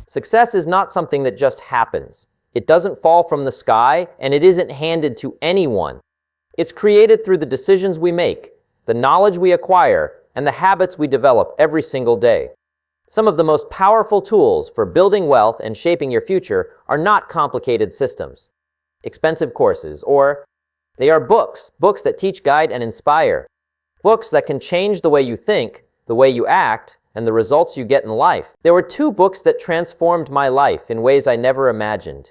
Success is not something that just happens. It doesn't fall from the sky, and it isn't handed to anyone. It's created through the decisions we make, the knowledge we acquire, and the habits we develop every single day. Some of the most powerful tools for building wealth and shaping your future are not complicated systems, expensive courses, or they are books that teach, guide, and inspire. Books that can change the way you think, the way you act, and the results you get in life. There were 2 books that transformed my life in ways I never imagined.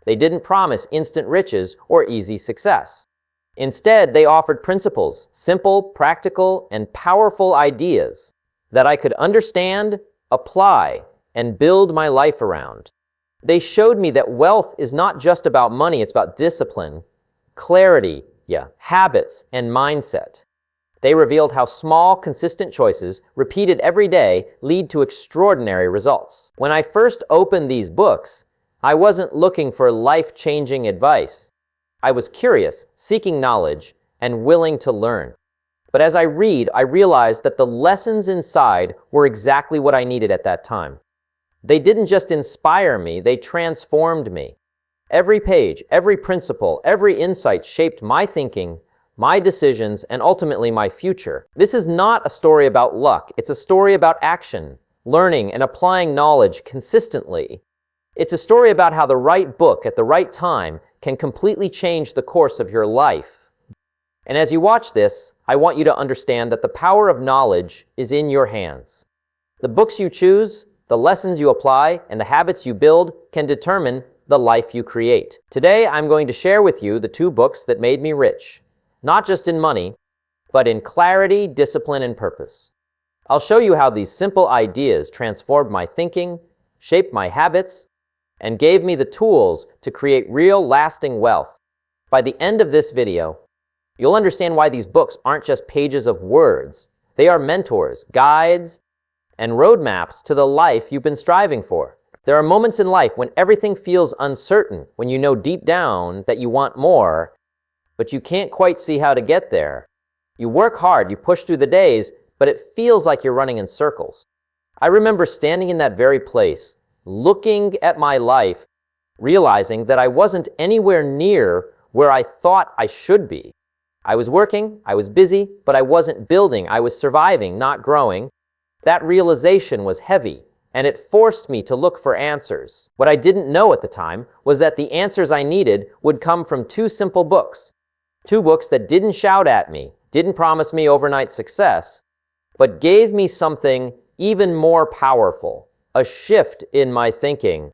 They didn't promise instant riches or easy success. Instead, they offered principles, simple, practical, and powerful ideas that I could understand, apply, and build my life around. They showed me that wealth is not just about money, it's about discipline, clarity, habits, and mindset. They revealed how small, consistent choices, repeated every day, lead to extraordinary results. When I first opened these books, I wasn't looking for life-changing advice. I was curious, seeking knowledge, and willing to learn. But as I read, I realized that the lessons inside were exactly what I needed at that time. They didn't just inspire me, they transformed me. Every page, every principle, every insight shaped my thinking, my decisions, and ultimately my future. This is not a story about luck. It's a story about action, learning, and applying knowledge consistently. It's a story about how the right book at the right time can completely change the course of your life. And as you watch this, I want you to understand that the power of knowledge is in your hands. The books you choose, the lessons you apply, and the habits you build can determine the life you create. Today, I'm going to share with you the 2 books that made me rich, not just in money, but in clarity, discipline, and purpose. I'll show you how these simple ideas transformed my thinking, shaped my habits, and gave me the tools to create real, lasting wealth. By the end of this video, you'll understand why these books aren't just pages of words. They are mentors, guides, and roadmaps to the life you've been striving for. There are moments in life when everything feels uncertain, when you know deep down that you want more, but you can't quite see how to get there. You work hard, you push through the days, but it feels like you're running in circles. I remember standing in that very place, looking at my life, realizing that I wasn't anywhere near where I thought I should be. I was working, I was busy, but I wasn't building. I was surviving, not growing. That realization was heavy, and it forced me to look for answers. What I didn't know at the time was that the answers I needed would come from 2 simple books. 2 books that didn't shout at me, didn't promise me overnight success, but gave me something even more powerful, a shift in my thinking.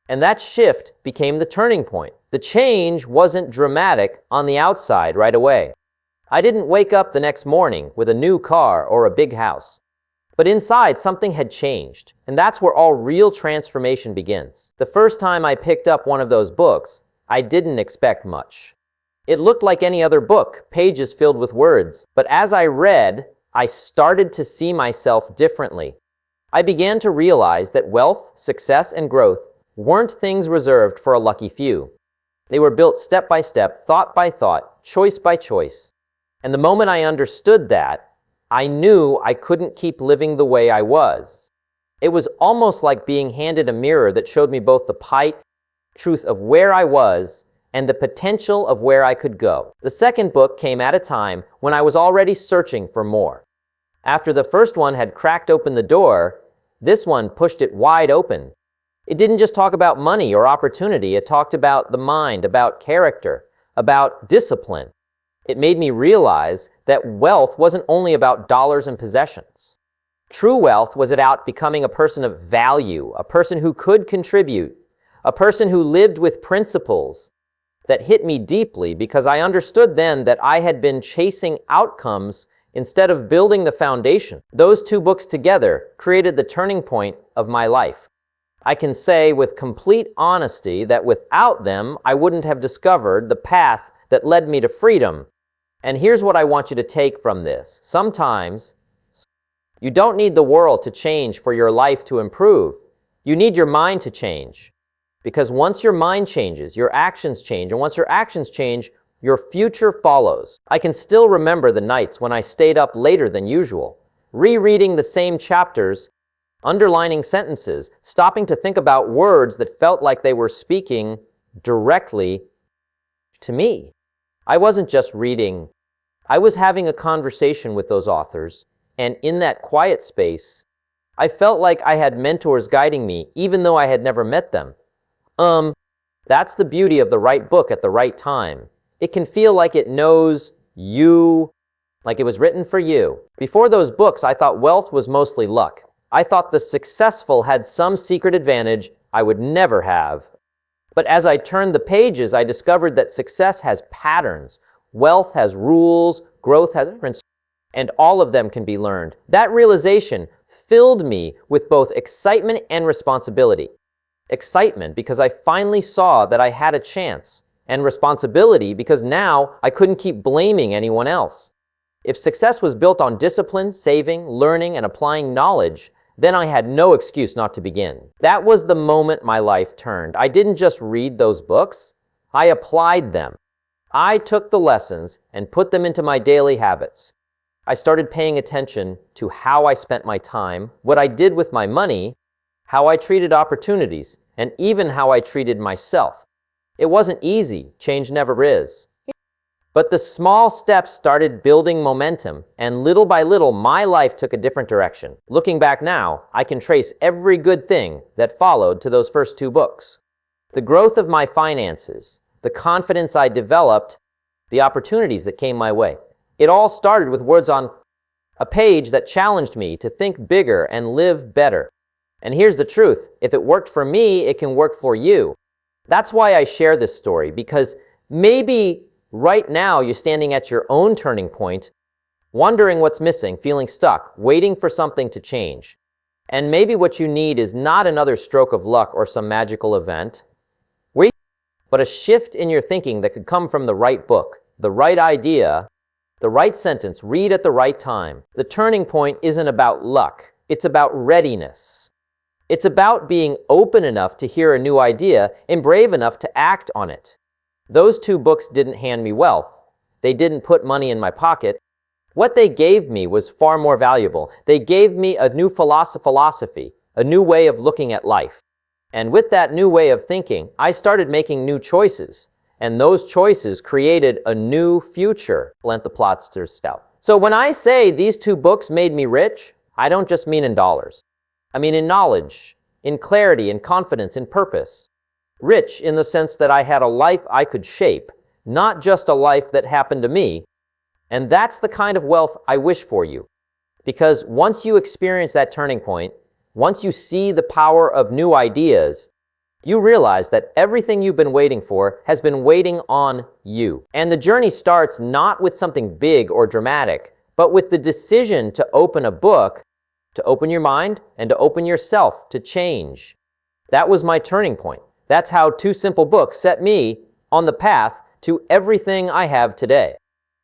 And that shift became the turning point. The change wasn't dramatic on the outside right away. I didn't wake up the next morning with a new car or a big house. But inside, something had changed, and that's where all real transformation begins. The first time I picked up one of those books, I didn't expect much. It looked like any other book, pages filled with words. But as I read, I started to see myself differently. I began to realize that wealth, success, and growth weren't things reserved for a lucky few. They were built step by step, thought by thought, choice by choice. And the moment I understood that, I knew I couldn't keep living the way I was. It was almost like being handed a mirror that showed me both the truth of where I was and the potential of where I could go. The second book came at a time when I was already searching for more. After the first one had cracked open the door, this one pushed it wide open. It didn't just talk about money or opportunity, it talked about the mind, about character, about discipline. It made me realize that wealth wasn't only about dollars and possessions. True wealth was about becoming a person of value, a person who could contribute, a person who lived with principles that hit me deeply because I understood then that I had been chasing outcomes instead of building the foundation. Those 2 books together created the turning point of my life. I can say with complete honesty that without them, I wouldn't have discovered the path that led me to freedom. And here's what I want you to take from this. Sometimes, you don't need the world to change for your life to improve. You need your mind to change. Because once your mind changes, your actions change. And once your actions change, your future follows. I can still remember the nights when I stayed up later than usual, rereading the same chapters underlining sentences, stopping to think about words that felt like they were speaking directly to me. I wasn't just reading, I was having a conversation with those authors, and in that quiet space, I felt like I had mentors guiding me, even though I had never met them. That's the beauty of the right book at the right time. It can feel like it knows you, like it was written for you. Before those books, I thought wealth was mostly luck. I thought the successful had some secret advantage I would never have. But as I turned the pages, I discovered that success has patterns, wealth has rules, growth has principles, and all of them can be learned. That realization filled me with both excitement and responsibility. Excitement because I finally saw that I had a chance, and responsibility because now I couldn't keep blaming anyone else. If success was built on discipline, saving, learning, and applying knowledge, then I had no excuse not to begin. That was the moment my life turned. I didn't just read those books, I applied them. I took the lessons and put them into my daily habits. I started paying attention to how I spent my time, what I did with my money, how I treated opportunities, and even how I treated myself. It wasn't easy, change never is. But the small steps started building momentum, and little by little, my life took a different direction. Looking back now, I can trace every good thing that followed to those first two books. The growth of my finances, the confidence I developed, the opportunities that came my way. It all started with words on a page that challenged me to think bigger and live better. And here's the truth, if it worked for me, it can work for you. That's why I share this story, because maybe right now you're standing at your own turning point, wondering what's missing, feeling stuck, waiting for something to change. And maybe what you need is not another stroke of luck or some magical event, but a shift in your thinking that could come from the right book, the right idea, the right sentence, read at the right time. The turning point isn't about luck, it's about readiness. It's about being open enough to hear a new idea and brave enough to act on it. Those two books didn't hand me wealth. They didn't put money in my pocket. What they gave me was far more valuable. They gave me a new philosophy, a new way of looking at life. And with that new way of thinking, I started making new choices. And those choices created a new future. Lent the Plotster's Stout. So when I say these two books made me rich, I don't just mean in dollars. I mean in knowledge, in clarity, in confidence, in purpose. Rich in the sense that I had a life I could shape, not just a life that happened to me. And that's the kind of wealth I wish for you. Because once you experience that turning point, once you see the power of new ideas, you realize that everything you've been waiting for has been waiting on you. And the journey starts not with something big or dramatic, but with the decision to open a book, to open your mind, and to open yourself to change. That was my turning point. That's how two simple books set me on the path to everything I have today.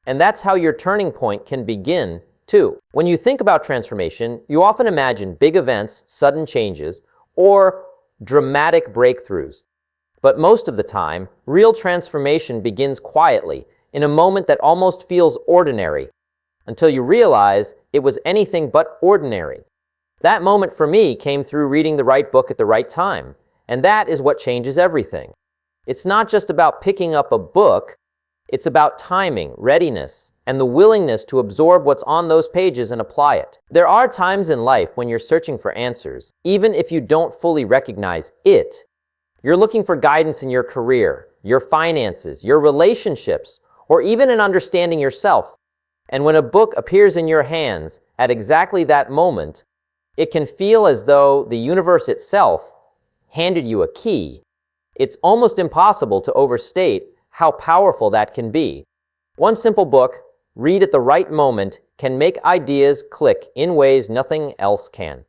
And that's how your turning point can begin, too. When you think about transformation, you often imagine big events, sudden changes, or dramatic breakthroughs. But most of the time, real transformation begins quietly, in a moment that almost feels ordinary, until you realize it was anything but ordinary. That moment for me came through reading the right book at the right time, and that is what changes everything. It's not just about picking up a book, it's about timing, readiness, and the willingness to absorb what's on those pages and apply it. There are times in life when you're searching for answers, even if you don't fully recognize it. You're looking for guidance in your career, your finances, your relationships, or even in understanding yourself. And when a book appears in your hands at exactly that moment, it can feel as though the universe itself handed you a key. It's almost impossible to overstate how powerful that can be. One simple book, read at the right moment, can make ideas click in ways nothing else can.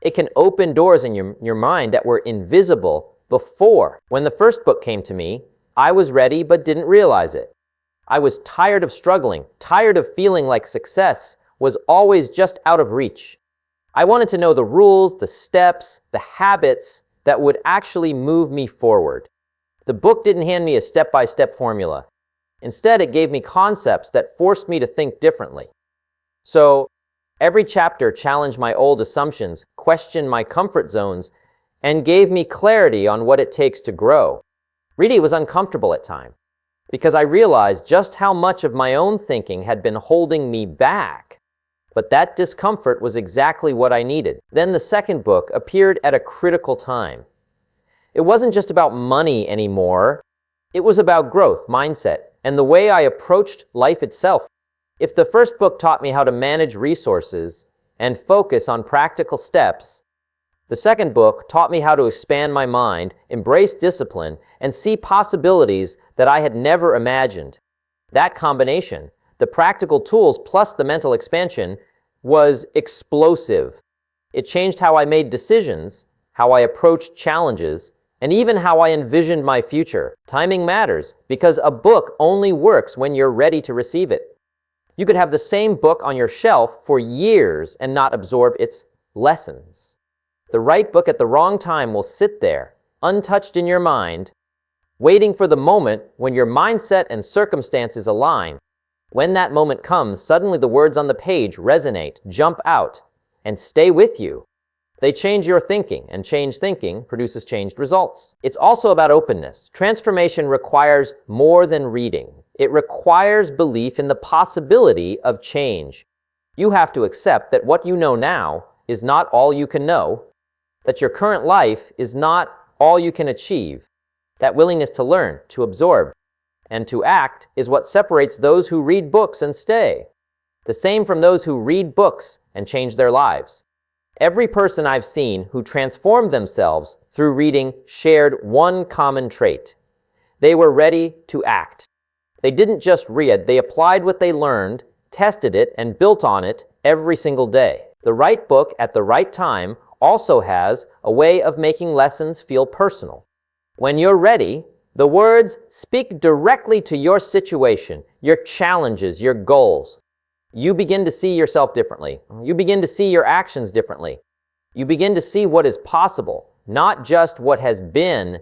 It can open doors in your mind that were invisible before. When the first book came to me, I was ready but didn't realize it. I was tired of struggling, tired of feeling like success was always just out of reach. I wanted to know the rules, the steps, the habits that would actually move me forward. The book didn't hand me a step-by-step formula. Instead, it gave me concepts that forced me to think differently. So, Every chapter challenged my old assumptions, questioned my comfort zones, and gave me clarity on what it takes to grow. Reading was uncomfortable at times because I realized just how much of my own thinking had been holding me back. But that discomfort was exactly what I needed. Then the second book appeared at a critical time. It wasn't just about money anymore. It was about growth, mindset, and the way I approached life itself. If the first book taught me how to manage resources and focus on practical steps, the second book taught me how to expand my mind, embrace discipline, and see possibilities that I had never imagined. That combination, the practical tools plus the mental expansion, was explosive. It changed how I made decisions, how I approached challenges, and even how I envisioned my future. Timing matters because a book only works when you're ready to receive it. You could have the same book on your shelf for years and not absorb its lessons. The right book at the wrong time will sit there, untouched in your mind, waiting for the moment when your mindset and circumstances align. When that moment comes, suddenly the words on the page resonate, jump out, and stay with you. They change your thinking, and changed thinking produces changed results. It's also about openness. Transformation requires more than reading. It requires belief in the possibility of change. You have to accept that what you know now is not all you can know, that your current life is not all you can achieve. That willingness to learn, to absorb, and to act is what separates those who read books and stay. The same from those who read books and change their lives. Every person I've seen who transformed themselves through reading shared one common trait. They were ready to act. They didn't just read, they applied what they learned, tested it, and built on it every single day. The right book at the right time also has a way of making lessons feel personal. When you're ready, the words speak directly to your situation, your challenges, your goals. You begin to see yourself differently. You begin to see your actions differently. You begin to see what is possible, not just what has been.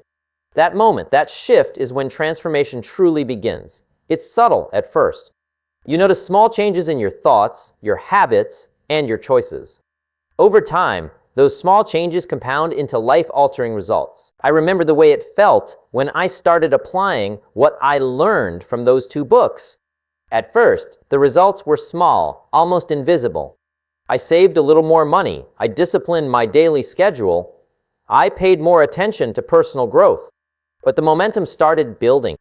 That moment, that shift is when transformation truly begins. It's subtle at first. You notice small changes in your thoughts, your habits, and your choices. Over time, those small changes compound into life-altering results. I remember the way it felt when I started applying what I learned from those two books. At first, the results were small, almost invisible. I saved a little more money. I disciplined my daily schedule. I paid more attention to personal growth. But the momentum started building.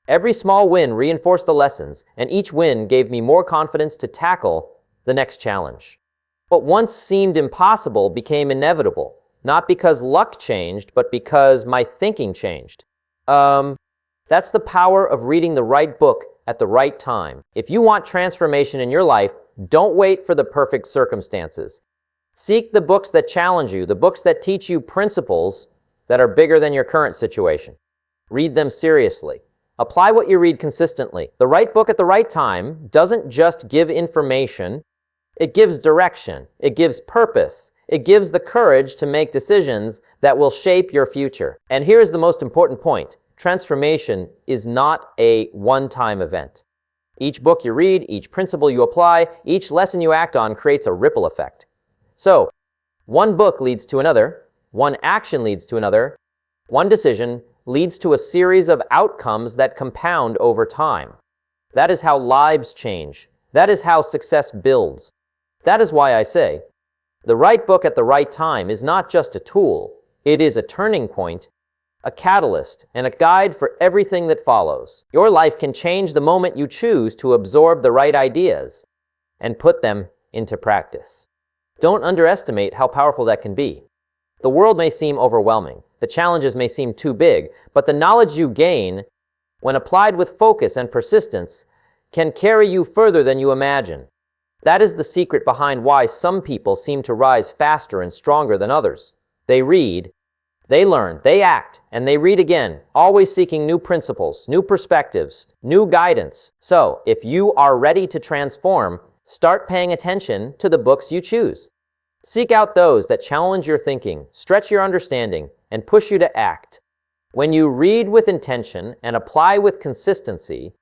Every small win reinforced the lessons, and each win gave me more confidence to tackle the next challenge. What once seemed impossible became inevitable, not because luck changed, but because my thinking changed. That's the power of reading the right book at the right time. If you want transformation in your life, don't wait for the perfect circumstances. Seek the books that challenge you, the books that teach you principles that are bigger than your current situation. Read them seriously. Apply what you read consistently. The right book at the right time doesn't just give information. It gives direction, it gives purpose, it gives the courage to make decisions that will shape your future. And here's the most important point. Transformation is not a one-time event. Each book you read, each principle you apply, each lesson you act on creates a ripple effect. So, one book leads to another, one action leads to another, one decision leads to a series of outcomes that compound over time. That is how lives change. That is how success builds. That is why I say, the right book at the right time is not just a tool, it is a turning point, a catalyst, and a guide for everything that follows. Your life can change the moment you choose to absorb the right ideas and put them into practice. Don't underestimate how powerful that can be. The world may seem overwhelming, the challenges may seem too big, but the knowledge you gain, when applied with focus and persistence, can carry you further than you imagine. That is the secret behind why some people seem to rise faster and stronger than others. They read, they learn, they act, and they read again, always seeking new principles, new perspectives, new guidance. So, if you are ready to transform, start paying attention to the books you choose. Seek out those that challenge your thinking, stretch your understanding, and push you to act. When you read with intention and apply with consistency,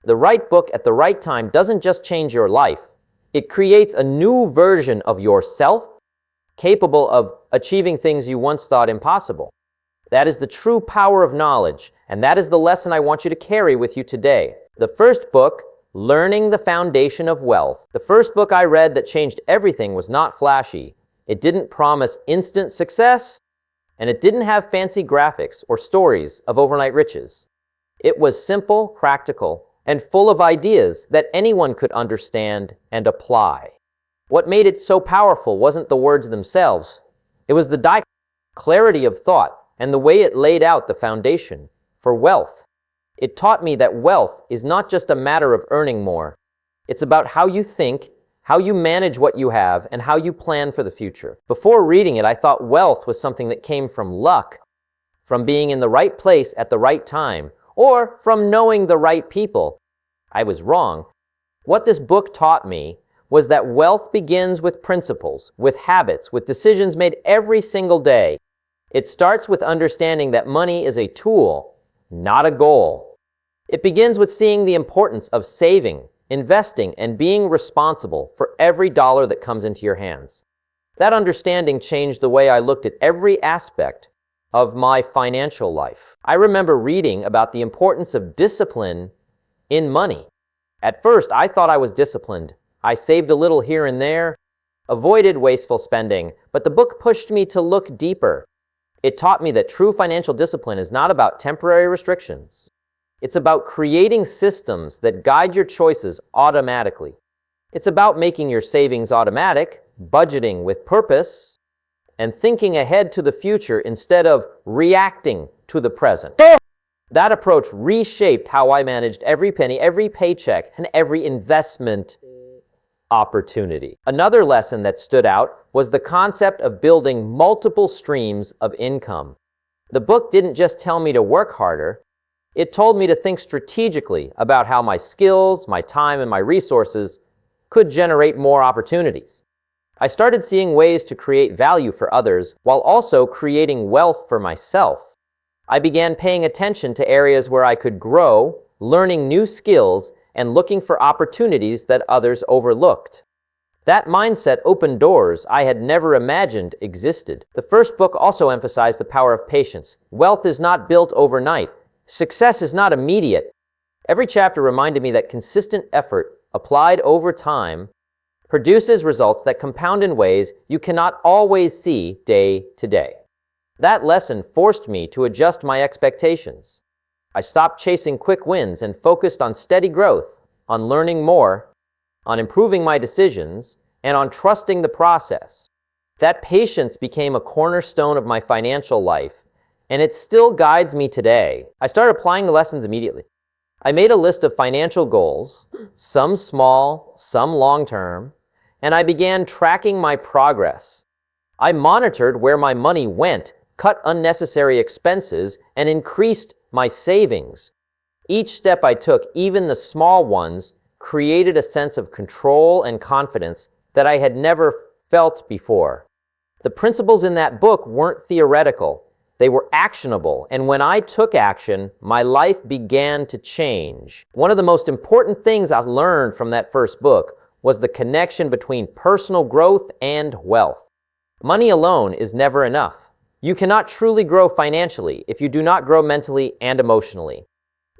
the right book at the right time doesn't just change your life, It creates a new version of yourself, capable of achieving things you once thought impossible. That is the true power of knowledge, and that is the lesson I want you to carry with you today. The first book, Learning the Foundation of Wealth. The first book I read that changed everything was not flashy. It didn't promise instant success, and it didn't have fancy graphics or stories of overnight riches. It was simple, practical, and full of ideas that anyone could understand and apply. What made it so powerful wasn't the words themselves. It was the clarity of thought and the way it laid out the foundation for wealth. It taught me that wealth is not just a matter of earning more. It's about how you think, how you manage what you have, and how you plan for the future. Before reading it, I thought wealth was something that came from luck, from being in the right place at the right time, or from knowing the right people. I was wrong. What this book taught me was that wealth begins with principles, with habits, with decisions made every single day. It starts with understanding that money is a tool, not a goal. It begins with seeing the importance of saving, investing, and being responsible for every dollar that comes into your hands. That understanding changed the way I looked at every aspect of my financial life. I remember reading about the importance of discipline in money. At first, I thought I was disciplined. I saved a little here and there, avoided wasteful spending, but the book pushed me to look deeper. It taught me that true financial discipline is not about temporary restrictions. It's about creating systems that guide your choices automatically. It's about making your savings automatic, budgeting with purpose, and thinking ahead to the future instead of reacting to the present. That approach reshaped how I managed every penny, every paycheck, and every investment opportunity. Another lesson that stood out was the concept of building multiple streams of income. The book didn't just tell me to work harder. It told me to think strategically about how my skills, my time, and my resources could generate more opportunities. I started seeing ways to create value for others while also creating wealth for myself. I began paying attention to areas where I could grow, learning new skills, and looking for opportunities that others overlooked. That mindset opened doors I had never imagined existed. The first book also emphasized the power of patience. Wealth is not built overnight. Success is not immediate. Every chapter reminded me that consistent effort applied over time produces results that compound in ways you cannot always see day to day. That lesson forced me to adjust my expectations. I stopped chasing quick wins and focused on steady growth, on learning more, on improving my decisions, and on trusting the process. That patience became a cornerstone of my financial life, and it still guides me today. I started applying the lessons immediately. I made a list of financial goals, some small, some long-term, and I began tracking my progress. I monitored where my money went, cut unnecessary expenses, and increased my savings. Each step I took, even the small ones, created a sense of control and confidence that I had never felt before. The principles in that book weren't theoretical. They were actionable, and when I took action, my life began to change. One of the most important things I learned from that first book was the connection between personal growth and wealth. Money alone is never enough. You cannot truly grow financially if you do not grow mentally and emotionally.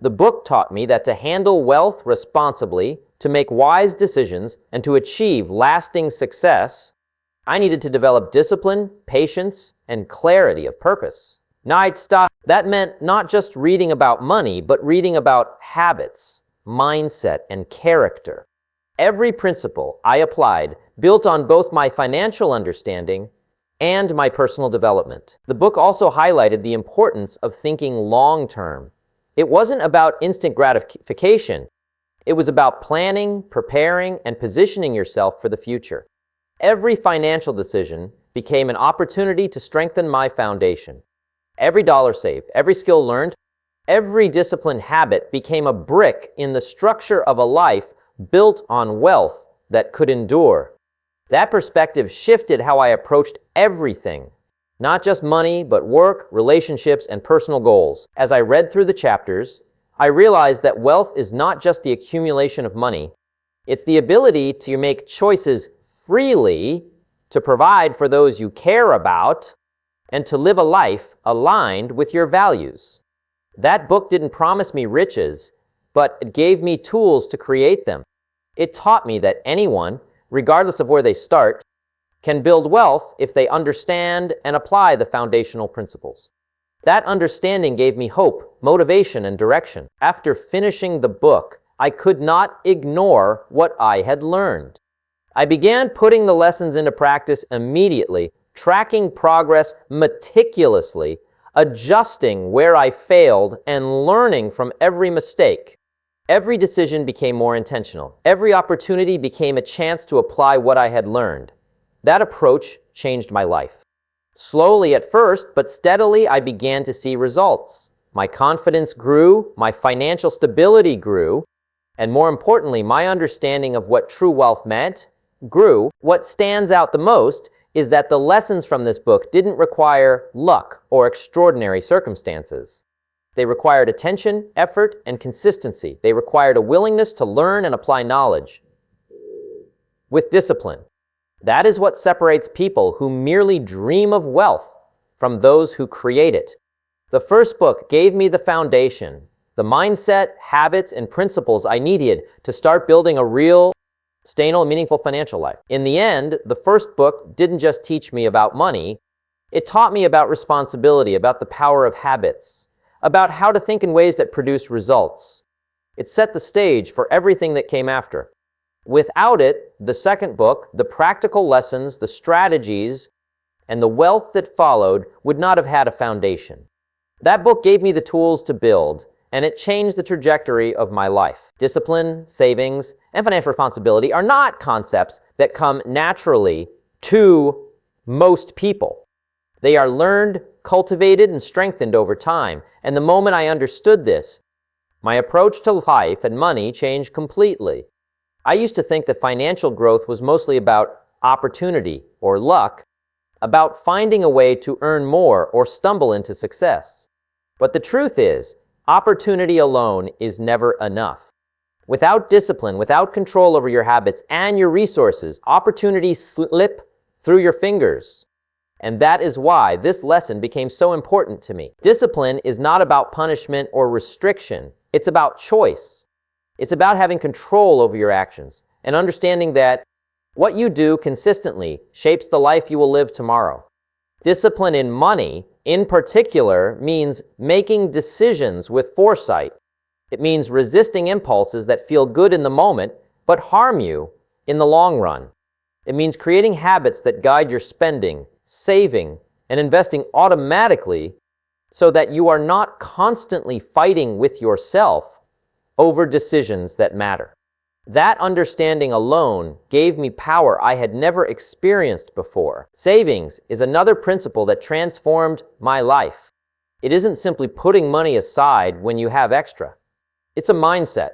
The book taught me that to handle wealth responsibly, to make wise decisions, and to achieve lasting success, I needed to develop discipline, patience, and clarity of purpose. That meant not just reading about money, but reading about habits, mindset, and character. Every principle I applied built on both my financial understanding and my personal development. The book also highlighted the importance of thinking long-term. It wasn't about instant gratification. It was about planning, preparing, and positioning yourself for the future. Every financial decision became an opportunity to strengthen my foundation. Every dollar saved, every skill learned, every disciplined habit became a brick in the structure of a life built on wealth that could endure. That perspective shifted how I approached everything, not just money, but work, relationships, and personal goals. As I read through the chapters, I realized that wealth is not just the accumulation of money. It's the ability to make choices freely, to provide for those you care about, and to live a life aligned with your values. That book didn't promise me riches, but it gave me tools to create them. It taught me that anyone, regardless of where they start, can build wealth if they understand and apply the foundational principles. That understanding gave me hope, motivation, and direction. After finishing the book, I could not ignore what I had learned. I began putting the lessons into practice immediately, tracking progress meticulously, adjusting where I failed, and learning from every mistake. Every decision became more intentional. Every opportunity became a chance to apply what I had learned. That approach changed my life. Slowly at first, but steadily, I began to see results. My confidence grew, my financial stability grew, and more importantly, my understanding of what true wealth meant grew. What stands out the most is that the lessons from this book didn't require luck or extraordinary circumstances. They required attention, effort, and consistency. They required a willingness to learn and apply knowledge with discipline. That is what separates people who merely dream of wealth from those who create it. The first book gave me the foundation, the mindset, habits, and principles I needed to start building a real, sustainable, and meaningful financial life. In the end, the first book didn't just teach me about money, it taught me about responsibility, about the power of habits, about how to think in ways that produce results. It set the stage for everything that came after. Without it, the second book, the practical lessons, the strategies, and the wealth that followed would not have had a foundation. That book gave me the tools to build, and it changed the trajectory of my life. Discipline, savings, and financial responsibility are not concepts that come naturally to most people. They are learned, cultivated, and strengthened over time. And the moment I understood this, my approach to life and money changed completely. I used to think that financial growth was mostly about opportunity or luck, about finding a way to earn more or stumble into success. But the truth is, opportunity alone is never enough. Without discipline, without control over your habits and your resources, opportunities slip through your fingers. And that is why this lesson became so important to me. Discipline is not about punishment or restriction. It's about choice. It's about having control over your actions and understanding that what you do consistently shapes the life you will live tomorrow. Discipline in money, in particular, means making decisions with foresight. It means resisting impulses that feel good in the moment but harm you in the long run. It means creating habits that guide your spending, saving, and investing automatically so that you are not constantly fighting with yourself over decisions that matter. That understanding alone gave me power I had never experienced before. Savings is another principle that transformed my life. It isn't simply putting money aside when you have extra. It's a mindset.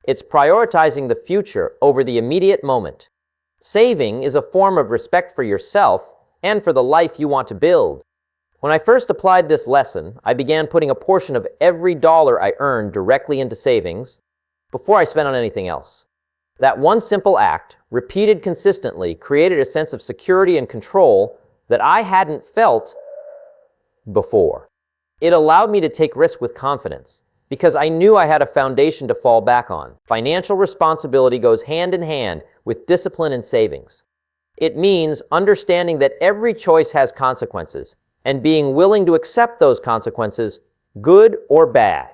It's prioritizing the future over the immediate moment. Saving is a form of respect for yourself and for the life you want to build. When I first applied this lesson, I began putting a portion of every dollar I earned directly into savings before I spent on anything else. That one simple act, repeated consistently, created a sense of security and control that I hadn't felt before. It allowed me to take risks with confidence because I knew I had a foundation to fall back on. Financial responsibility goes hand in hand with discipline and savings. It means understanding that every choice has consequences and being willing to accept those consequences, good or bad.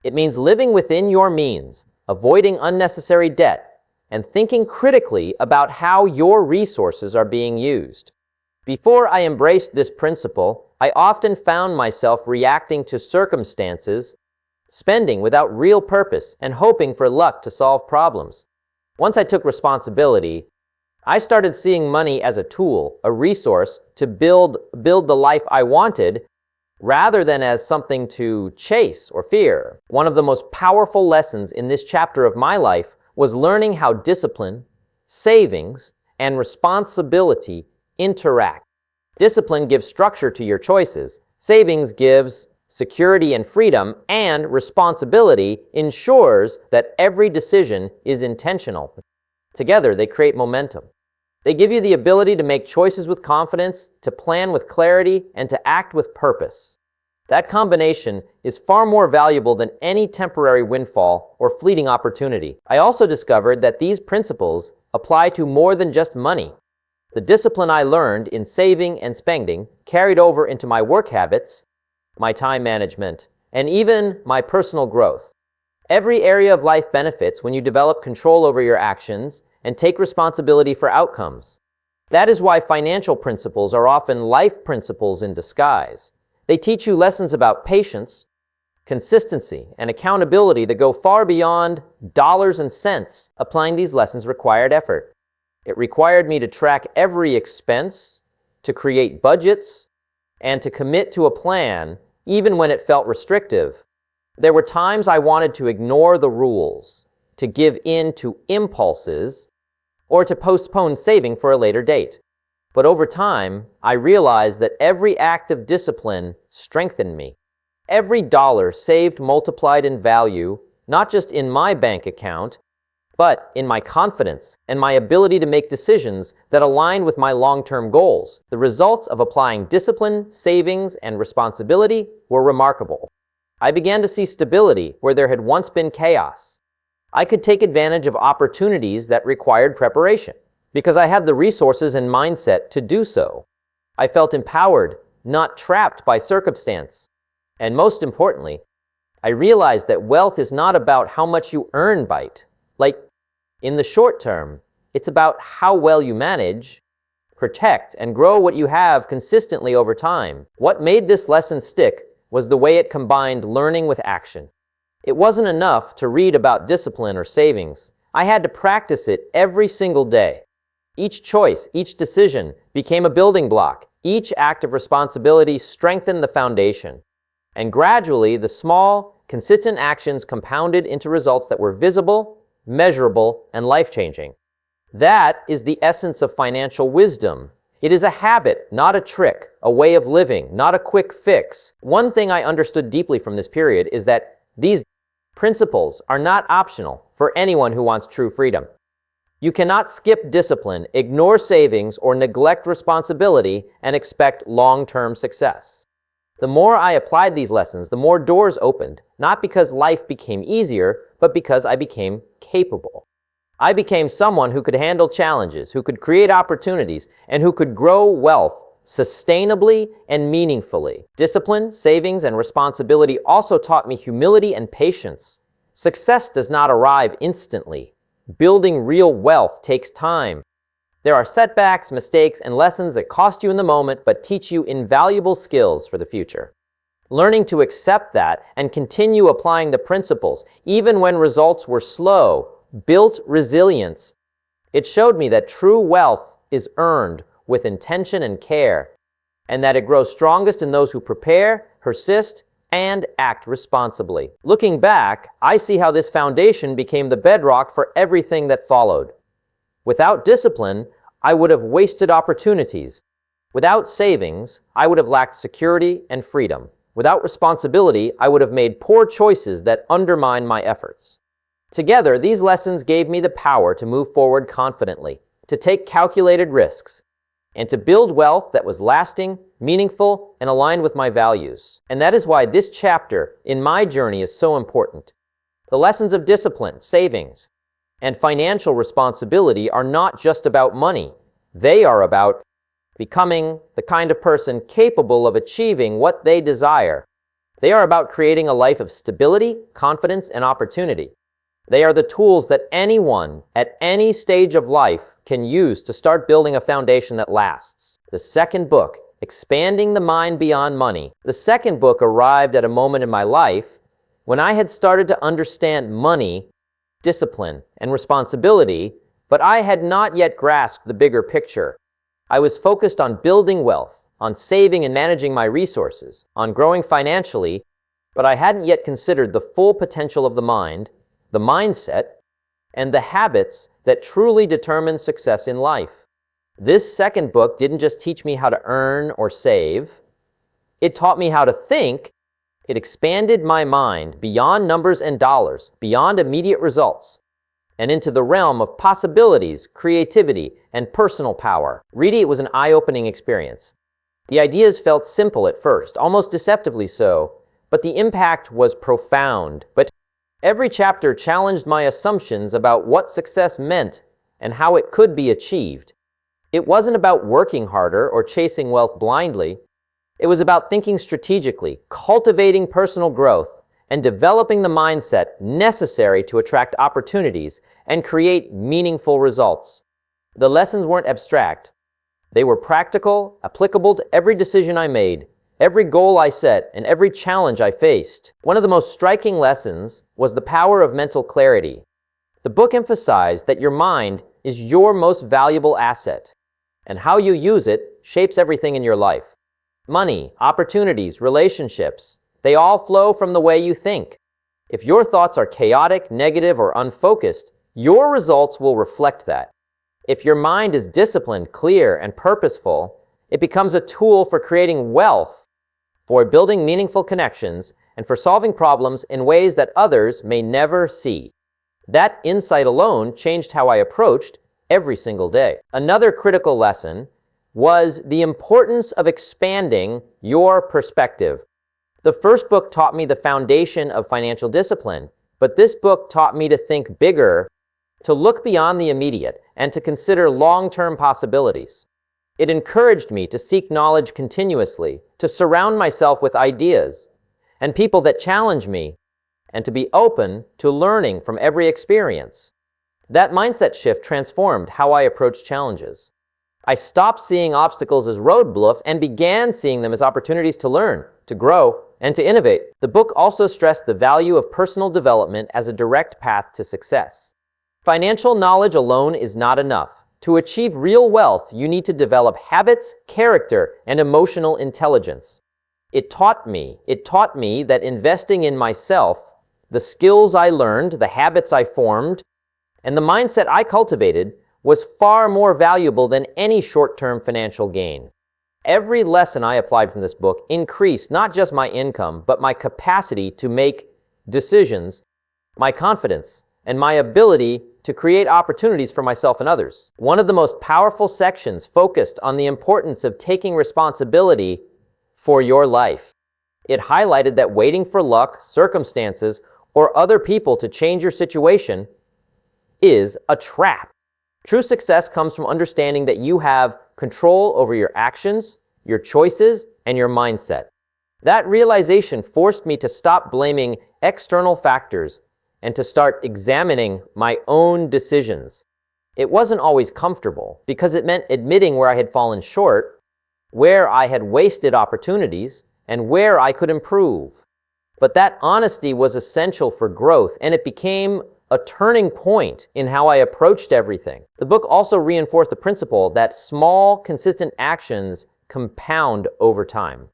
It means living within your means, avoiding unnecessary debt, and thinking critically about how your resources are being used. Before I embraced this principle, I often found myself reacting to circumstances, spending without real purpose, and hoping for luck to solve problems. Once I took responsibility, I started seeing money as a tool, a resource to build the life I wanted, rather than as something to chase or fear. One of the most powerful lessons in this chapter of my life was learning how discipline, savings, and responsibility interact. Discipline gives structure to your choices. Savings gives security and freedom, and responsibility ensures that every decision is intentional. Together, they create momentum. They give you the ability to make choices with confidence, to plan with clarity, and to act with purpose. That combination is far more valuable than any temporary windfall or fleeting opportunity. I also discovered that these principles apply to more than just money. The discipline I learned in saving and spending carried over into my work habits, my time management, and even my personal growth. Every area of life benefits when you develop control over your actions and take responsibility for outcomes. That is why financial principles are often life principles in disguise. They teach you lessons about patience, consistency, and accountability that go far beyond dollars and cents. Applying these lessons required effort. It required me to track every expense, to create budgets, and to commit to a plan, even when it felt restrictive. There were times I wanted to ignore the rules, to give in to impulses, or to postpone saving for a later date. But over time, I realized that every act of discipline strengthened me. Every dollar saved multiplied in value, not just in my bank account, but in my confidence and my ability to make decisions that align with my long-term goals. The results of applying discipline, savings, and responsibility were remarkable. I began to see stability where there had once been chaos. I could take advantage of opportunities that required preparation because I had the resources and mindset to do so. I felt empowered, not trapped by circumstance. And most importantly, I realized that wealth is not about how much you earn in the short term. It's about how well you manage, protect, and grow what you have consistently over time. What made this lesson stick was the way it combined learning with action. It wasn't enough to read about discipline or savings. I had to practice it every single day. Each choice, each decision became a building block. Each act of responsibility strengthened the foundation. And gradually, the small, consistent actions compounded into results that were visible, measurable, and life-changing. That is the essence of financial wisdom. It is a habit, not a trick, a way of living, not a quick fix. One thing I understood deeply from this period is that these principles are not optional for anyone who wants true freedom. You cannot skip discipline, ignore savings, or neglect responsibility and expect long-term success. The more I applied these lessons, the more doors opened, not because life became easier, but because I became capable. I became someone who could handle challenges, who could create opportunities, and who could grow wealth sustainably and meaningfully. Discipline, savings, and responsibility also taught me humility and patience. Success does not arrive instantly. Building real wealth takes time. There are setbacks, mistakes, and lessons that cost you in the moment but teach you invaluable skills for the future. Learning to accept that and continue applying the principles, even when results were slow, built resilience. It showed me that true wealth is earned with intention and care, and that it grows strongest in those who prepare, persist, and act responsibly. Looking back, I see how this foundation became the bedrock for everything that followed. Without discipline, I would have wasted opportunities. Without savings, I would have lacked security and freedom. Without responsibility, I would have made poor choices that undermine my efforts. Together, these lessons gave me the power to move forward confidently, to take calculated risks, and to build wealth that was lasting, meaningful, and aligned with my values. And that is why this chapter in my journey is so important. The lessons of discipline, savings, and financial responsibility are not just about money. They are about becoming the kind of person capable of achieving what they desire. They are about creating a life of stability, confidence, and opportunity. They are the tools that anyone at any stage of life can use to start building a foundation that lasts. The second book, Expanding the Mind Beyond Money. The second book arrived at a moment in my life when I had started to understand money, discipline, and responsibility, but I had not yet grasped the bigger picture. I was focused on building wealth, on saving and managing my resources, on growing financially, but I hadn't yet considered the full potential of the mind, the mindset, and the habits that truly determine success in life. This second book didn't just teach me how to earn or save. It taught me how to think. It expanded my mind beyond numbers and dollars, beyond immediate results. and into the realm of possibilities, creativity, and personal power. Reading it was an eye-opening experience. The ideas felt simple at first, almost deceptively so, but the impact was profound. But every chapter challenged my assumptions about what success meant and how it could be achieved. It wasn't about working harder or chasing wealth blindly. It was about thinking strategically, cultivating personal growth, and developing the mindset necessary to attract opportunities and create meaningful results. The lessons weren't abstract. They were practical, applicable to every decision I made, every goal I set, and every challenge I faced. One of the most striking lessons was the power of mental clarity. The book emphasized that your mind is your most valuable asset, and how you use it shapes everything in your life. Money, opportunities, relationships, they all flow from the way you think. If your thoughts are chaotic, negative, or unfocused, your results will reflect that. If your mind is disciplined, clear, and purposeful, it becomes a tool for creating wealth, for building meaningful connections, and for solving problems in ways that others may never see. That insight alone changed how I approached every single day. Another critical lesson was the importance of expanding your perspective. The first book taught me the foundation of financial discipline, but this book taught me to think bigger, to look beyond the immediate, and to consider long-term possibilities. It encouraged me to seek knowledge continuously, to surround myself with ideas and people that challenge me, and to be open to learning from every experience. That mindset shift transformed how I approach challenges. I stopped seeing obstacles as roadblocks and began seeing them as opportunities to learn, to grow, and to innovate. The book also stressed the value of personal development as a direct path to success. Financial knowledge alone is not enough. To achieve real wealth, you need to develop habits, character, and emotional intelligence. It taught me that investing in myself, the skills I learned, the habits I formed, and the mindset I cultivated was far more valuable than any short-term financial gain. Every lesson I applied from this book increased not just my income, but my capacity to make decisions, my confidence, and my ability to create opportunities for myself and others. One of the most powerful sections focused on the importance of taking responsibility for your life. It highlighted that waiting for luck, circumstances, or other people to change your situation is a trap. True success comes from understanding that you have control over your actions, your choices, and your mindset. That realization forced me to stop blaming external factors and to start examining my own decisions. It wasn't always comfortable because it meant admitting where I had fallen short, where I had wasted opportunities, and where I could improve. But that honesty was essential for growth, and it became a turning point in how I approached everything. The book also reinforced the principle that small, consistent actions compound over time.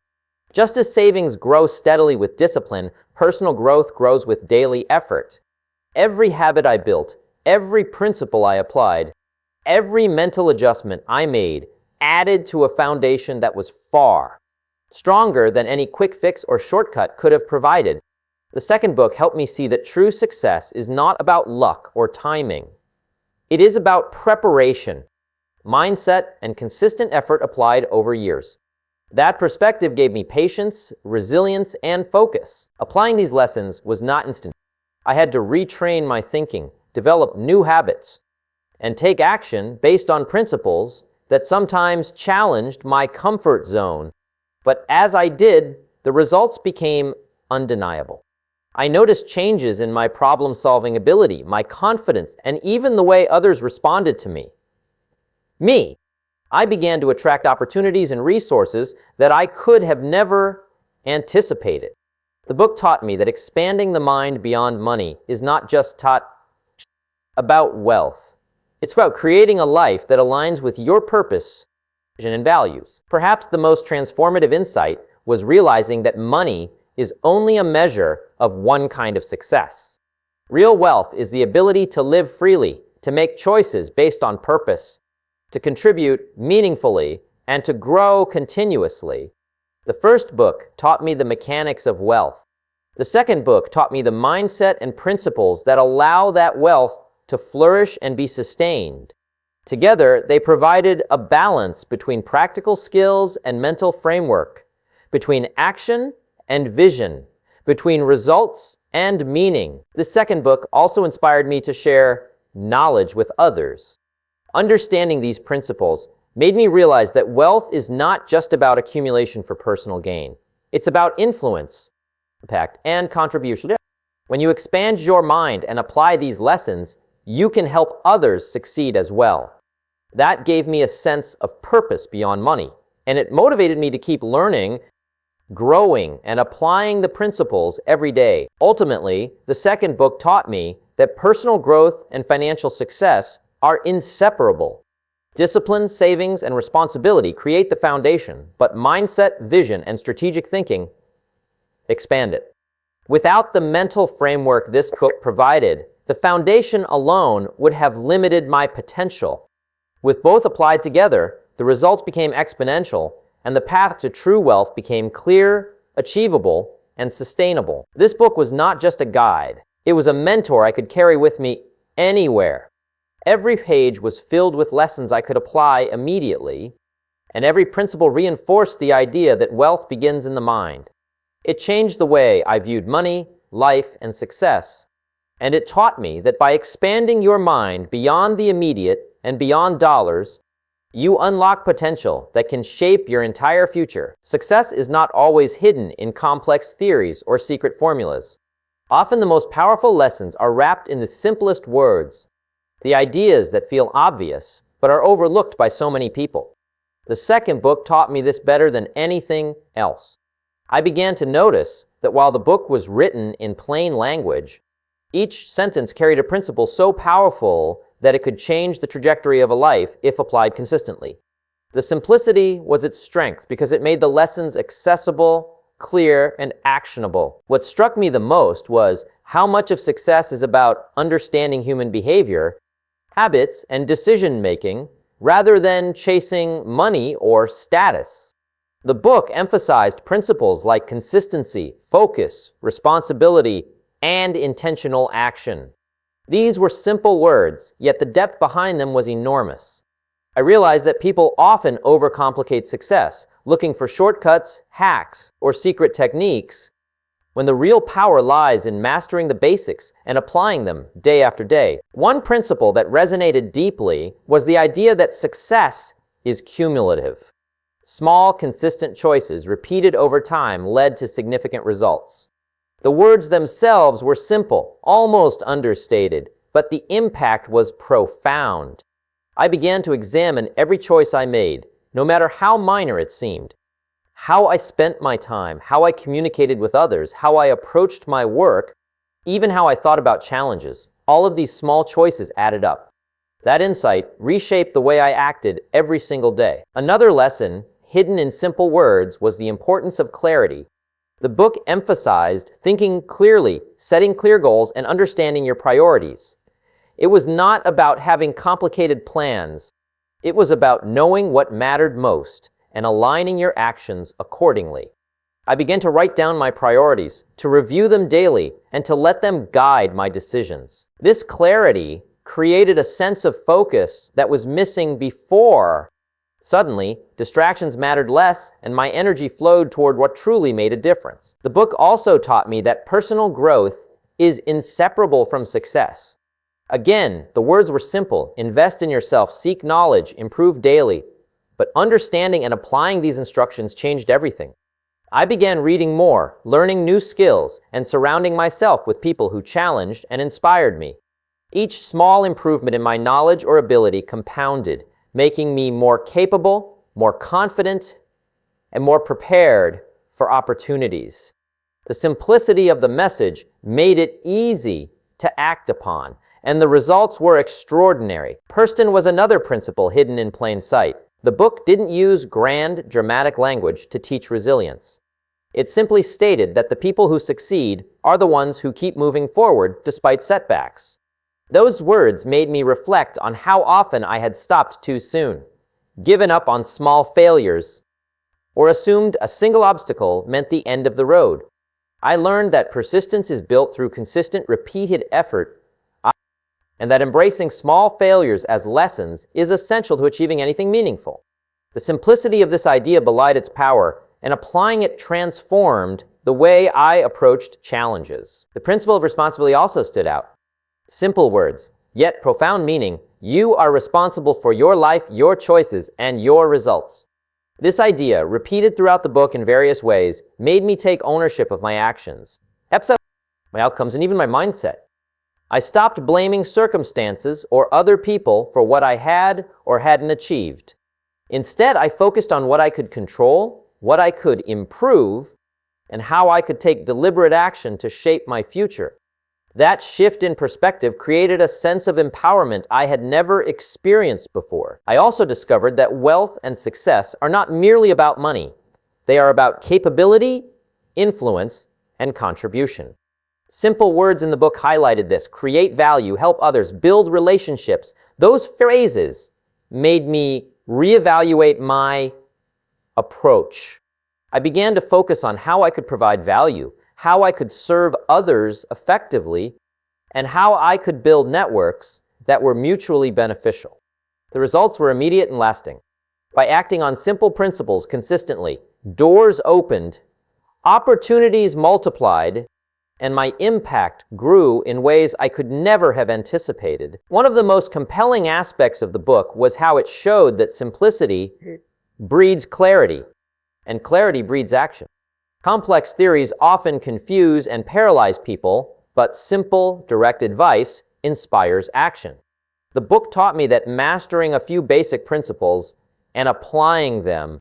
Just as savings grow steadily with discipline, personal growth grows with daily effort. Every habit I built, every principle I applied, every mental adjustment I made added to a foundation that was far stronger than any quick fix or shortcut could have provided. The second book helped me see that true success is not about luck or timing. It is about preparation, mindset, and consistent effort applied over years. That perspective gave me patience, resilience, and focus. Applying these lessons was not instant. I had to retrain my thinking, develop new habits, and take action based on principles that sometimes challenged my comfort zone. But as I did, the results became undeniable. I noticed changes in my problem-solving ability, my confidence, and even the way others responded to me. I began to attract opportunities and resources that I could have never anticipated. The book taught me that expanding the mind beyond money is not just about wealth. It's about creating a life that aligns with your purpose, vision, and values. Perhaps the most transformative insight was realizing that money is only a measure of one kind of success. Real wealth is the ability to live freely, to make choices based on purpose, to contribute meaningfully, and to grow continuously. The first book taught me the mechanics of wealth. The second book taught me the mindset and principles that allow that wealth to flourish and be sustained. Together, they provided a balance between practical skills and mental framework, between action and vision, between results and meaning. The second book also inspired me to share knowledge with others. Understanding these principles made me realize that wealth is not just about accumulation for personal gain. It's about influence, impact, and contribution. When you expand your mind and apply these lessons, you can help others succeed as well. That gave me a sense of purpose beyond money, and it motivated me to keep learning, growing, and applying the principles every day. Ultimately, the second book taught me that personal growth and financial success are inseparable. Discipline, savings, and responsibility create the foundation, but mindset, vision, and strategic thinking expand it. Without the mental framework this book provided, the foundation alone would have limited my potential. With both applied together, the results became exponential, and the path to true wealth became clear, achievable, and sustainable. This book was not just a guide. It was a mentor I could carry with me anywhere. Every page was filled with lessons I could apply immediately, and every principle reinforced the idea that wealth begins in the mind. It changed the way I viewed money, life, and success, and it taught me that by expanding your mind beyond the immediate and beyond dollars, you unlock potential that can shape your entire future. Success is not always hidden in complex theories or secret formulas. Often the most powerful lessons are wrapped in the simplest words, the ideas that feel obvious but are overlooked by so many people. The second book taught me this better than anything else. I began to notice that while the book was written in plain language, each sentence carried a principle so powerful that it could change the trajectory of a life if applied consistently. The simplicity was its strength because it made the lessons accessible, clear, and actionable. What struck me the most was how much of success is about understanding human behavior, habits, and decision-making rather than chasing money or status. The book emphasized principles like consistency, focus, responsibility, and intentional action. These were simple words, yet the depth behind them was enormous. I realized that people often overcomplicate success, looking for shortcuts, hacks, or secret techniques, when the real power lies in mastering the basics and applying them day after day. One principle that resonated deeply was the idea that success is cumulative. Small, consistent choices repeated over time led to significant results. The words themselves were simple, almost understated, but the impact was profound. I began to examine every choice I made, no matter how minor it seemed. How I spent my time, how I communicated with others, how I approached my work, even how I thought about challenges. All of these small choices added up. That insight reshaped the way I acted every single day. Another lesson, hidden in simple words, was the importance of clarity. The book emphasized thinking clearly, setting clear goals, and understanding your priorities. It was not about having complicated plans. It was about knowing what mattered most and aligning your actions accordingly. I began to write down my priorities, to review them daily, and to let them guide my decisions. This clarity created a sense of focus that was missing before. Suddenly, distractions mattered less, and my energy flowed toward what truly made a difference. The book also taught me that personal growth is inseparable from success. Again, the words were simple: invest in yourself, seek knowledge, improve daily. But understanding and applying these instructions changed everything. I began reading more, learning new skills, and surrounding myself with people who challenged and inspired me. Each small improvement in my knowledge or ability compounded, making me more capable, more confident, and more prepared for opportunities. The simplicity of the message made it easy to act upon, and the results were extraordinary. Persistence was another principle hidden in plain sight. The book didn't use grand, dramatic language to teach resilience. It simply stated that the people who succeed are the ones who keep moving forward despite setbacks. Those words made me reflect on how often I had stopped too soon, given up on small failures, or assumed a single obstacle meant the end of the road. I learned that persistence is built through consistent, repeated effort. and that embracing small failures as lessons is essential to achieving anything meaningful. The simplicity of this idea belied its power, and applying it transformed the way I approached challenges. The principle of responsibility also stood out. Simple words, yet profound meaning. You are responsible for your life, your choices, and your results. This idea, repeated throughout the book in various ways, made me take ownership of my actions, my outcomes, and even my mindset. I stopped blaming circumstances or other people for what I had or hadn't achieved. Instead, I focused on what I could control, what I could improve, and how I could take deliberate action to shape my future. That shift in perspective created a sense of empowerment I had never experienced before. I also discovered that wealth and success are not merely about money. They are about capability, influence, and contribution. Simple words in the book highlighted this: create value, help others, build relationships. Those phrases made me reevaluate my approach. I began to focus on how I could provide value, how I could serve others effectively, and how I could build networks that were mutually beneficial. The results were immediate and lasting. By acting on simple principles consistently, doors opened, opportunities multiplied, and my impact grew in ways I could never have anticipated. One of the most compelling aspects of the book was how it showed that simplicity breeds clarity, and clarity breeds action. Complex theories often confuse and paralyze people, but simple, direct advice inspires action. The book taught me that mastering a few basic principles and applying them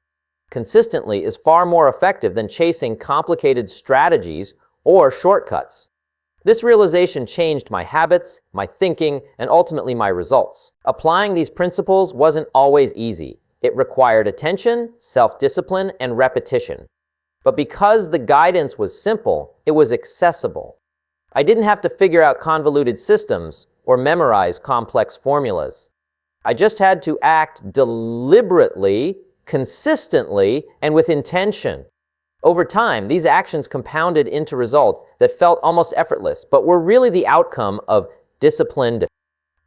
consistently is far more effective than chasing complicated strategies or shortcuts. This realization changed my habits, my thinking, and ultimately my results. Applying these principles wasn't always easy. It required attention, self-discipline, and repetition. But because the guidance was simple, it was accessible. I didn't have to figure out convoluted systems or memorize complex formulas. I just had to act deliberately, consistently, and with intention. Over time, these actions compounded into results that felt almost effortless, but were really the outcome of disciplined,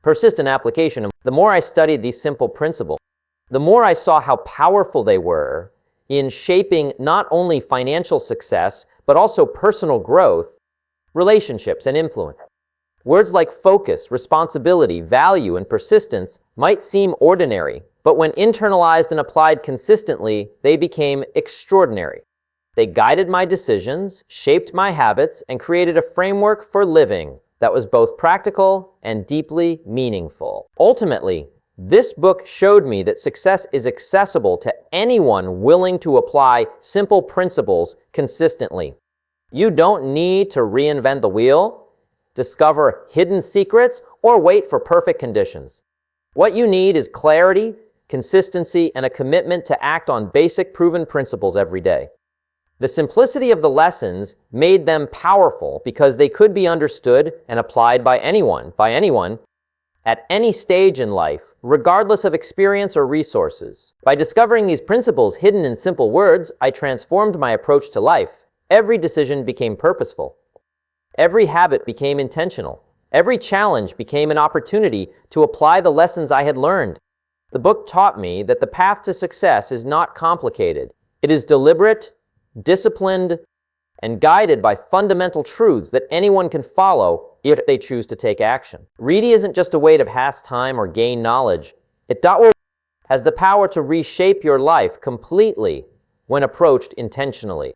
persistent application. The more I studied these simple principles, the more I saw how powerful they were in shaping not only financial success, but also personal growth, relationships, and influence. Words like focus, responsibility, value, and persistence might seem ordinary, but when internalized and applied consistently, they became extraordinary. They guided my decisions, shaped my habits, and created a framework for living that was both practical and deeply meaningful. Ultimately, this book showed me that success is accessible to anyone willing to apply simple principles consistently. You don't need to reinvent the wheel, discover hidden secrets, or wait for perfect conditions. What you need is clarity, consistency, and a commitment to act on basic proven principles every day. The simplicity of the lessons made them powerful because they could be understood and applied by anyone at any stage in life, regardless of experience or resources. By discovering these principles hidden in simple words, I transformed my approach to life. Every decision became purposeful. Every habit became intentional. Every challenge became an opportunity to apply the lessons I had learned. The book taught me that the path to success is not complicated. It is deliberate, disciplined, and guided by fundamental truths that anyone can follow if they choose to take action. Reading isn't just a way to pass time or gain knowledge. It has the power to reshape your life completely when approached intentionally.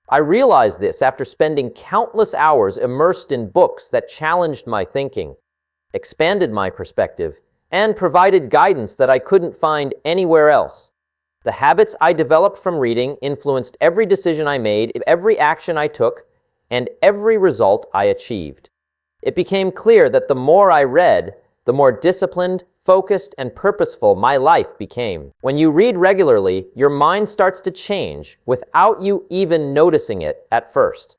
I realized this after spending countless hours immersed in books that challenged my thinking, expanded my perspective, and provided guidance that I couldn't find anywhere else. The habits I developed from reading influenced every decision I made, every action I took, and every result I achieved. It became clear that the more I read, the more disciplined, focused, and purposeful my life became. When you read regularly, your mind starts to change without you even noticing it at first.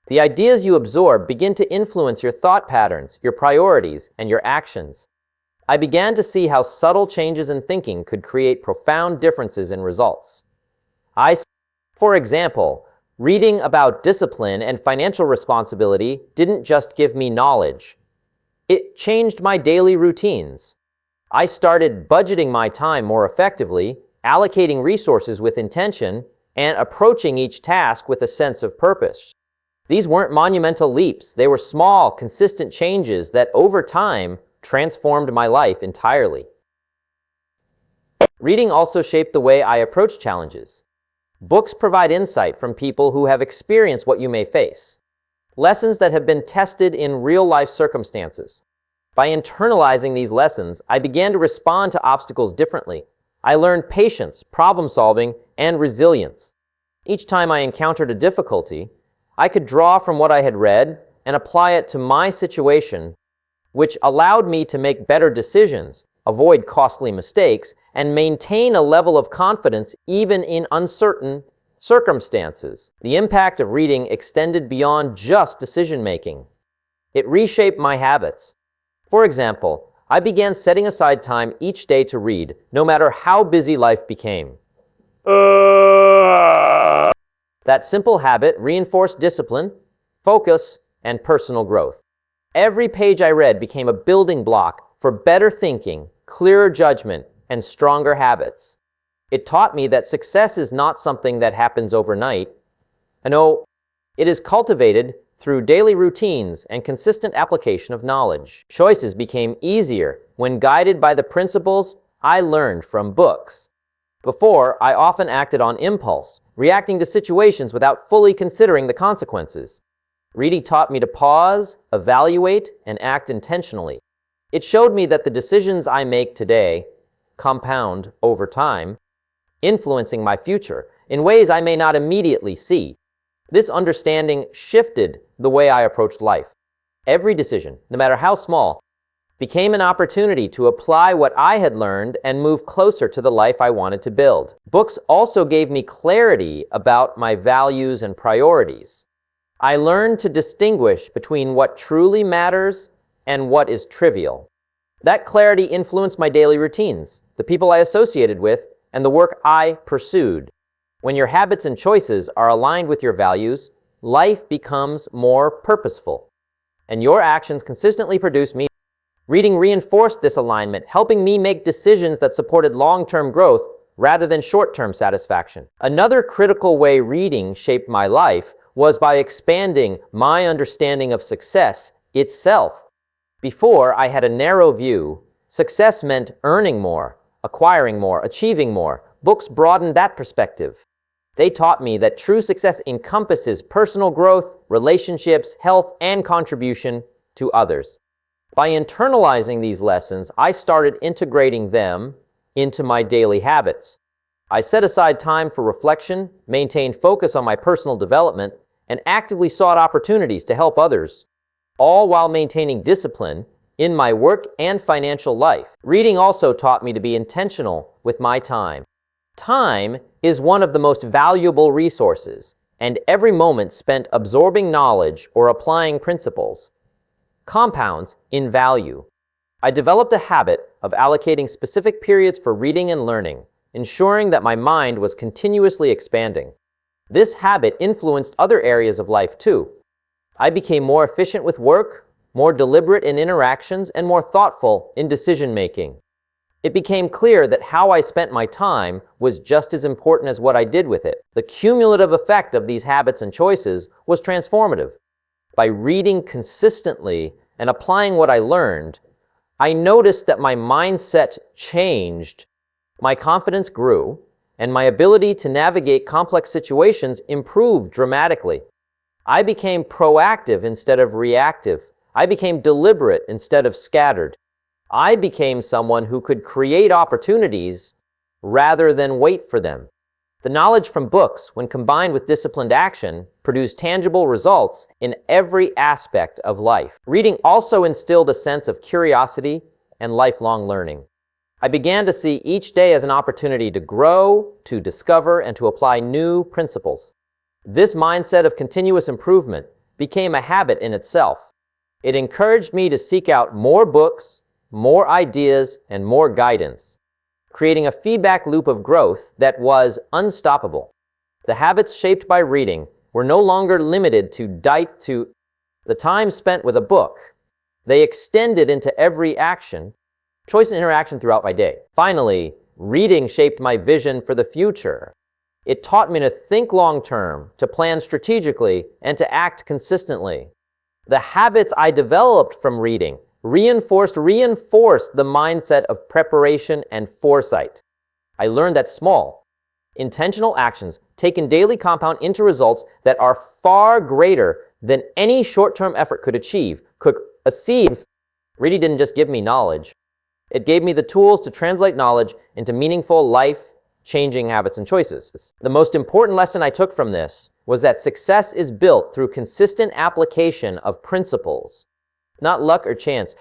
The ideas you absorb begin to influence your thought patterns, your priorities, and your actions. I began to see how subtle changes in thinking could create profound differences in results. For example, reading about discipline and financial responsibility didn't just give me knowledge. It changed my daily routines. I started budgeting my time more effectively, allocating resources with intention, and approaching each task with a sense of purpose. These weren't monumental leaps. They were small, consistent changes that over time transformed my life entirely. Reading also shaped the way I approach challenges. Books provide insight from people who have experienced what you may face, lessons that have been tested in real-life circumstances. By internalizing these lessons, I began to respond to obstacles differently. I learned patience, problem-solving, and resilience. Each time I encountered a difficulty, I could draw from what I had read and apply it to my situation, which allowed me to make better decisions, avoid costly mistakes, and maintain a level of confidence even in uncertain circumstances. The impact of reading extended beyond just decision-making. It reshaped my habits. For example, I began setting aside time each day to read, no matter how busy life became. That simple habit reinforced discipline, focus, and personal growth. Every page I read became a building block for better thinking, clearer judgment, and stronger habits. It taught me that success is not something that happens overnight. No, it is cultivated through daily routines and consistent application of knowledge. Choices became easier when guided by the principles I learned from books. Before, I often acted on impulse, reacting to situations without fully considering the consequences. Reading taught me to pause, evaluate, and act intentionally. It showed me that the decisions I make today compound over time, influencing my future in ways I may not immediately see. This understanding shifted the way I approached life. Every decision, no matter how small, became an opportunity to apply what I had learned and move closer to the life I wanted to build. Books also gave me clarity about my values and priorities. I learned to distinguish between what truly matters and what is trivial. That clarity influenced my daily routines, the people I associated with, and the work I pursued. When your habits and choices are aligned with your values, life becomes more purposeful, and your actions consistently produce meaning. Reading reinforced this alignment, helping me make decisions that supported long-term growth rather than short-term satisfaction. Another critical way reading shaped my life was by expanding my understanding of success itself. Before, I had a narrow view. Success meant earning more, acquiring more, achieving more. Books broadened that perspective. They taught me that true success encompasses personal growth, relationships, health, and contribution to others. By internalizing these lessons, I started integrating them into my daily habits. I set aside time for reflection, maintained focus on my personal development, and actively sought opportunities to help others, all while maintaining discipline in my work and financial life. Reading also taught me to be intentional with my time. Time is one of the most valuable resources, and every moment spent absorbing knowledge or applying principles compounds in value. I developed a habit of allocating specific periods for reading and learning, ensuring that my mind was continuously expanding. This habit influenced other areas of life too. I became more efficient with work, more deliberate in interactions, and more thoughtful in decision-making. It became clear that how I spent my time was just as important as what I did with it. The cumulative effect of these habits and choices was transformative. By reading consistently and applying what I learned, I noticed that my mindset changed, my confidence grew, and my ability to navigate complex situations improved dramatically. I became proactive instead of reactive. I became deliberate instead of scattered. I became someone who could create opportunities rather than wait for them. The knowledge from books, when combined with disciplined action, produced tangible results in every aspect of life. Reading also instilled a sense of curiosity and lifelong learning. I began to see each day as an opportunity to grow, to discover, and to apply new principles. This mindset of continuous improvement became a habit in itself. It encouraged me to seek out more books, more ideas, and more guidance, creating a feedback loop of growth that was unstoppable. The habits shaped by reading were no longer limited to the time spent with a book. They extended into every action, choice, and interaction throughout my day. Finally, reading shaped my vision for the future. It taught me to think long-term, to plan strategically, and to act consistently. The habits I developed from reading reinforced the mindset of preparation and foresight. I learned that small, intentional actions taken daily compound into results that are far greater than any short-term effort could achieve. Reading didn't just give me knowledge. It gave me the tools to translate knowledge into meaningful life-changing habits and choices. The most important lesson I took from this was that success is built through consistent application of principles, not luck or chance.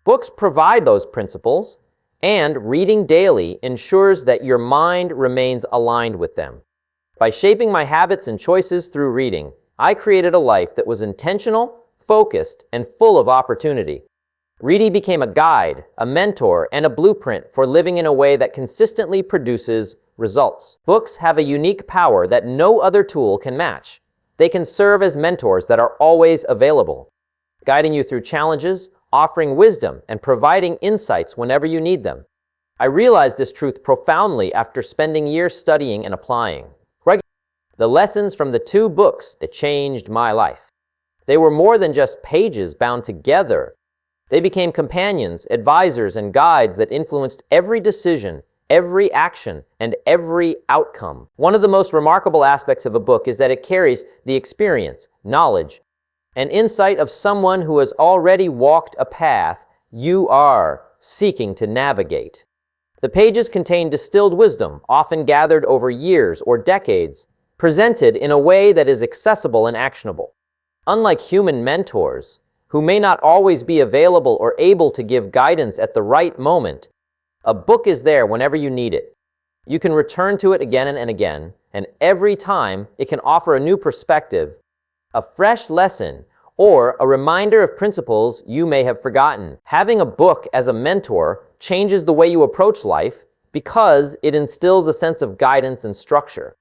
Books provide those principles, and reading daily ensures that your mind remains aligned with them. By shaping my habits and choices through reading, I created a life that was intentional, focused, and full of opportunity. Reading became a guide, a mentor, and a blueprint for living in a way that consistently produces results. Books have a unique power that no other tool can match. They can serve as mentors that are always available, guiding you through challenges, offering wisdom, and providing insights whenever you need them. I realized this truth profoundly after spending years studying and applying the lessons from the two books that changed my life. They were more than just pages bound together. They became companions, advisors, and guides that influenced every decision, every action, and every outcome. One of the most remarkable aspects of a book is that it carries the experience, knowledge, and insight of someone who has already walked a path you are seeking to navigate. The pages contain distilled wisdom, often gathered over years or decades, presented in a way that is accessible and actionable. Unlike human mentors, who may not always be available or able to give guidance at the right moment, a book is there whenever you need it. You can return to it again and again, and every time it can offer a new perspective, a fresh lesson, or a reminder of principles you may have forgotten. Having a book as a mentor changes the way you approach life because it instills a sense of guidance and structure.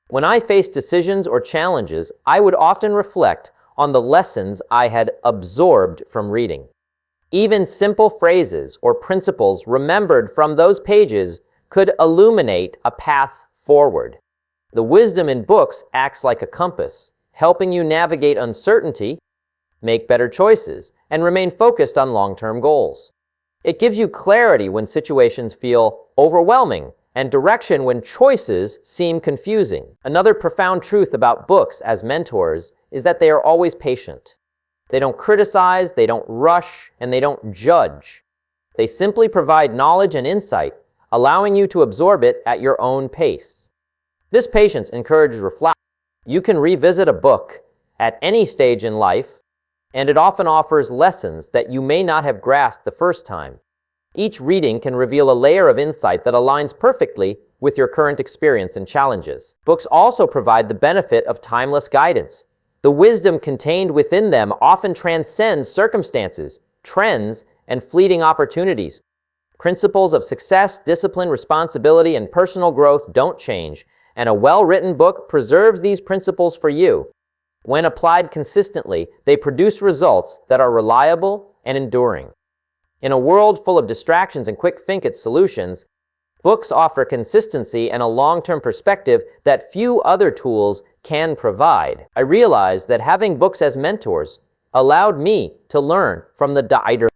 When I faced decisions or challenges, I would often reflect on the lessons I had absorbed from reading. Even simple phrases or principles remembered from those pages could illuminate a path forward. The wisdom in books acts like a compass, helping you navigate uncertainty, make better choices, and remain focused on long-term goals. It gives you clarity when situations feel overwhelming and direction when choices seem confusing. Another profound truth about books as mentors is that they are always patient. They don't criticize, they don't rush, and they don't judge. They simply provide knowledge and insight, allowing you to absorb it at your own pace. This patience encourages reflection. You can revisit a book at any stage in life, and it often offers lessons that you may not have grasped the first time. Each reading can reveal a layer of insight that aligns perfectly with your current experience and challenges. Books also provide the benefit of timeless guidance. The wisdom contained within them often transcends circumstances, trends, and fleeting opportunities. Principles of success, discipline, responsibility, and personal growth don't change, and a well-written book preserves these principles for you. When applied consistently, they produce results that are reliable and enduring. In a world full of distractions and quick-think-it solutions, books offer consistency and a long-term perspective that few other tools can provide. I realized that having books as mentors allowed me to learn from the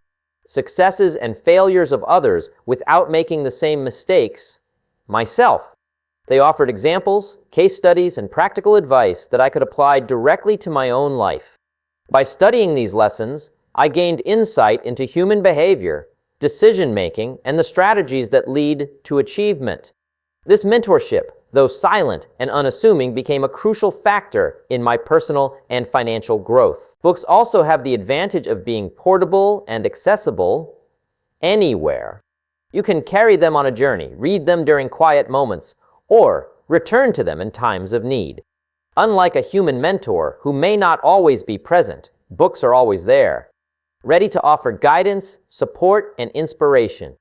successes and failures of others without making the same mistakes myself. They offered examples, case studies, and practical advice that I could apply directly to my own life. By studying these lessons, I gained insight into human behavior, decision-making, and the strategies that lead to achievement. This mentorship, though silent and unassuming, became a crucial factor in my personal and financial growth. Books also have the advantage of being portable and accessible anywhere. You can carry them on a journey, read them during quiet moments, or return to them in times of need. Unlike a human mentor who may not always be present, books are always there, ready to offer guidance, support, and inspiration.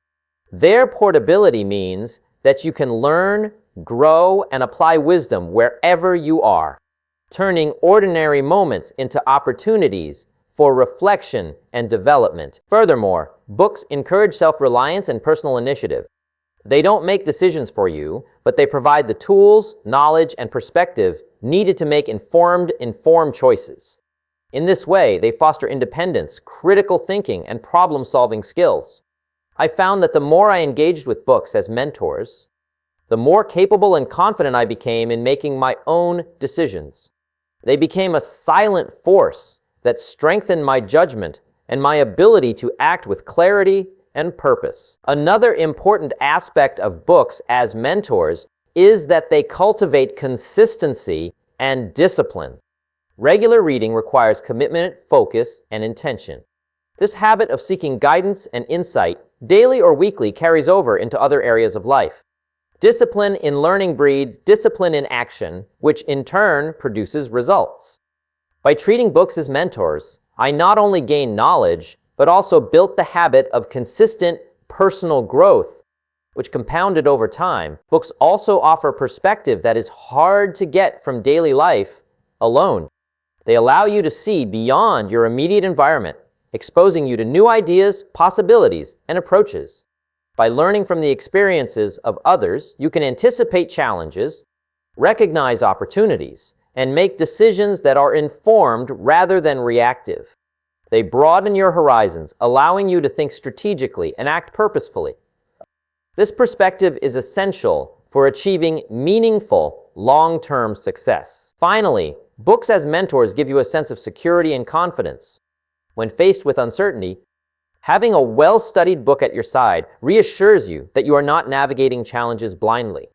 Their portability means that you can learn, grow, and apply wisdom wherever you are, turning ordinary moments into opportunities for reflection and development. Furthermore, books encourage self-reliance and personal initiative. They don't make decisions for you, but they provide the tools, knowledge, and perspective needed to make informed choices. In this way, they foster independence, critical thinking, and problem-solving skills. I found that the more I engaged with books as mentors, the more capable and confident I became in making my own decisions. They became a silent force that strengthened my judgment and my ability to act with clarity and purpose. Another important aspect of books as mentors is that they cultivate consistency and discipline. Regular reading requires commitment, focus, and intention. This habit of seeking guidance and insight, daily or weekly, carries over into other areas of life. Discipline in learning breeds discipline in action, which in turn produces results. By treating books as mentors, I not only gained knowledge, but also built the habit of consistent personal growth, which compounded over time. Books also offer perspective that is hard to get from daily life alone. They allow you to see beyond your immediate environment, exposing you to new ideas, possibilities, and approaches. By learning from the experiences of others, you can anticipate challenges, recognize opportunities, and make decisions that are informed rather than reactive. They broaden your horizons, allowing you to think strategically and act purposefully. This perspective is essential for achieving meaningful, long-term success. Finally, books as mentors give you a sense of security and confidence. When faced with uncertainty, having a well-studied book at your side reassures you that you are not navigating challenges blindly.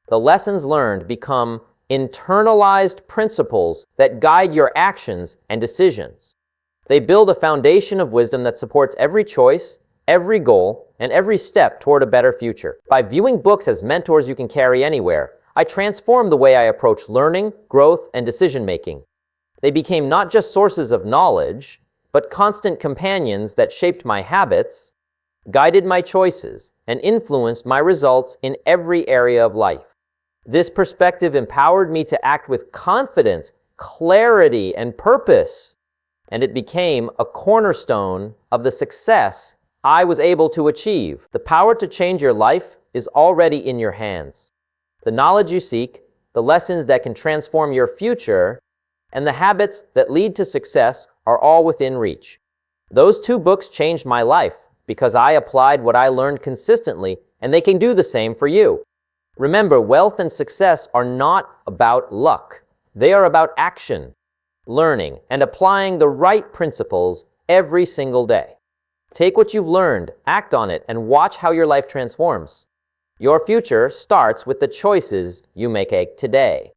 The lessons learned become internalized principles that guide your actions and decisions. They build a foundation of wisdom that supports every choice, every goal, and every step toward a better future. By viewing books as mentors you can carry anywhere, I transformed the way I approach learning, growth, and decision-making. They became not just sources of knowledge, but constant companions that shaped my habits, guided my choices, and influenced my results in every area of life. This perspective empowered me to act with confidence, clarity, and purpose, and it became a cornerstone of the success I was able to achieve. The power to change your life is already in your hands. The knowledge you seek, the lessons that can transform your future, and the habits that lead to success are all within reach. Those 2 books changed my life because I applied what I learned consistently, and they can do the same for you. Remember, wealth and success are not about luck. They are about action, learning, and applying the right principles every single day. Take what you've learned, act on it, and watch how your life transforms. Your future starts with the choices you make today.